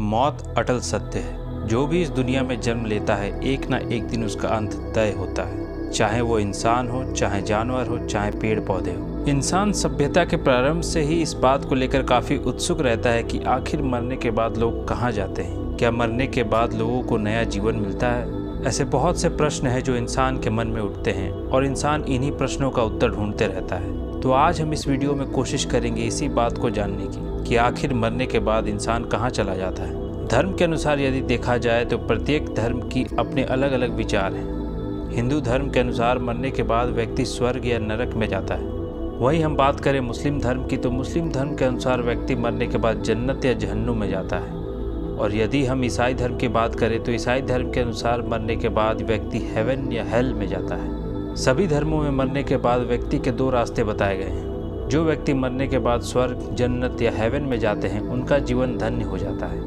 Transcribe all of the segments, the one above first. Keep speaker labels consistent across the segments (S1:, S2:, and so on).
S1: मौत अटल सत्य है। जो भी इस दुनिया में जन्म लेता है एक ना एक दिन उसका अंत तय होता है, चाहे वो इंसान हो, चाहे जानवर हो, चाहे पेड़ पौधे हो। इंसान सभ्यता के प्रारंभ से ही इस बात को लेकर काफ़ी उत्सुक रहता है कि आखिर मरने के बाद लोग कहाँ जाते हैं। क्या मरने के बाद लोगों को नया जीवन मिलता है? ऐसे बहुत से प्रश्न हैं जो इंसान के मन में उठते हैं और इंसान इन्हीं प्रश्नों का उत्तर ढूंढते रहता है। तो आज हम इस वीडियो में कोशिश करेंगे इसी बात को जानने की कि आखिर मरने के बाद इंसान कहाँ चला जाता है। धर्म के अनुसार यदि देखा जाए तो प्रत्येक धर्म की अपने अलग अलग विचार हैं। हिंदू धर्म के अनुसार मरने के बाद व्यक्ति स्वर्ग या नरक में जाता है। वहीं हम बात करें मुस्लिम धर्म की तो मुस्लिम धर्म के अनुसार व्यक्ति मरने के बाद जन्नत या जहन्नुम में जाता है। और यदि हम ईसाई धर्म की बात करें तो ईसाई धर्म के अनुसार मरने के बाद व्यक्ति हेवन या हेल में जाता है। सभी धर्मों में मरने के बाद व्यक्ति के दो रास्ते बताए गए हैं। जो व्यक्ति मरने के बाद स्वर्ग, जन्नत या हेवन में जाते हैं उनका जीवन धन्य हो जाता है।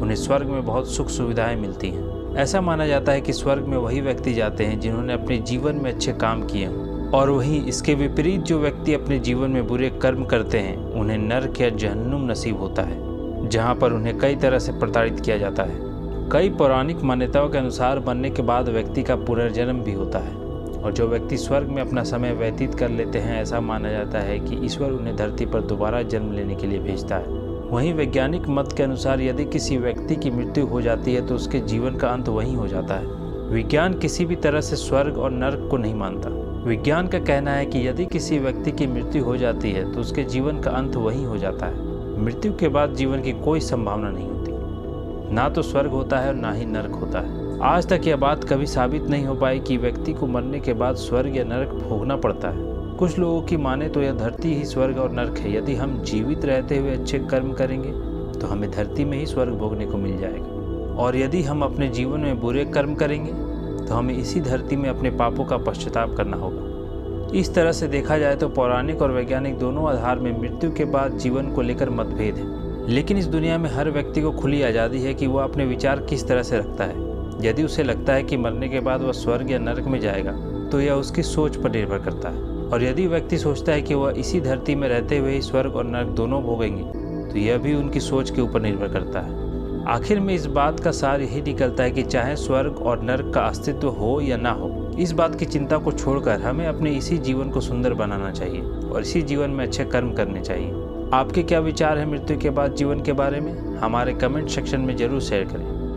S1: उन्हें स्वर्ग में बहुत सुख सुविधाएं मिलती हैं। ऐसा माना जाता है कि स्वर्ग में वही व्यक्ति जाते हैं जिन्होंने अपने जीवन में अच्छे काम किए हों, और वहीं इसके विपरीत जो व्यक्ति अपने जीवन में बुरे कर्म करते हैं उन्हें नरक या जहन्नुम नसीब होता है, जहाँ पर उन्हें कई तरह से प्रताड़ित किया जाता है। कई पौराणिक मान्यताओं के अनुसार मरने के बाद व्यक्ति का पुनर्जन्म भी होता है, और जो व्यक्ति स्वर्ग में अपना समय व्यतीत कर लेते हैं ऐसा माना जाता है कि ईश्वर उन्हें धरती पर दोबारा जन्म लेने के लिए भेजता है। वहीं वैज्ञानिक मत के अनुसार यदि किसी व्यक्ति की मृत्यु हो जाती है तो उसके जीवन का अंत वहीं हो जाता है। विज्ञान किसी भी तरह से स्वर्ग और नरक को नहीं मानता। विज्ञान का कहना है कि यदि किसी व्यक्ति की मृत्यु हो जाती है तो उसके जीवन का अंत वहीं हो जाता है। मृत्यु के बाद जीवन की कोई संभावना नहीं होती। ना तो स्वर्ग होता है और ना ही नरक होता है। आज तक यह बात कभी साबित नहीं हो पाई कि व्यक्ति को मरने के बाद स्वर्ग या नरक भोगना पड़ता है। कुछ लोगों की माने तो यह धरती ही स्वर्ग और नरक है। यदि हम जीवित रहते हुए अच्छे कर्म करेंगे तो हमें धरती में ही स्वर्ग भोगने को मिल जाएगा, और यदि हम अपने जीवन में बुरे कर्म करेंगे तो हमें इसी धरती में अपने पापों का पश्चाताप करना होगा। इस तरह से देखा जाए तो पौराणिक और वैज्ञानिक दोनों आधार में मृत्यु के बाद जीवन को लेकर मतभेद है। लेकिन इस दुनिया में हर व्यक्ति को खुली आज़ादी है कि वह अपने विचार किस तरह से रखता है। यदि उसे लगता है कि मरने के बाद वह स्वर्ग या नरक में जाएगा तो यह उसकी सोच पर निर्भर करता है, और यदि व्यक्ति सोचता है कि वह इसी धरती में रहते हुए ही स्वर्ग और नरक दोनों भोगेंगे तो यह भी उनकी सोच के ऊपर निर्भर करता है। आखिर में इस बात का सार यही निकलता है कि चाहे स्वर्ग और नरक का अस्तित्व हो या ना हो, इस बात की चिंता को छोड़कर हमें अपने इसी जीवन को सुंदर बनाना चाहिए और इसी जीवन में अच्छे कर्म करने चाहिए। आपके क्या विचार हैं मृत्यु के बाद जीवन के बारे में? हमारे कमेंट सेक्शन में जरूर शेयर करें।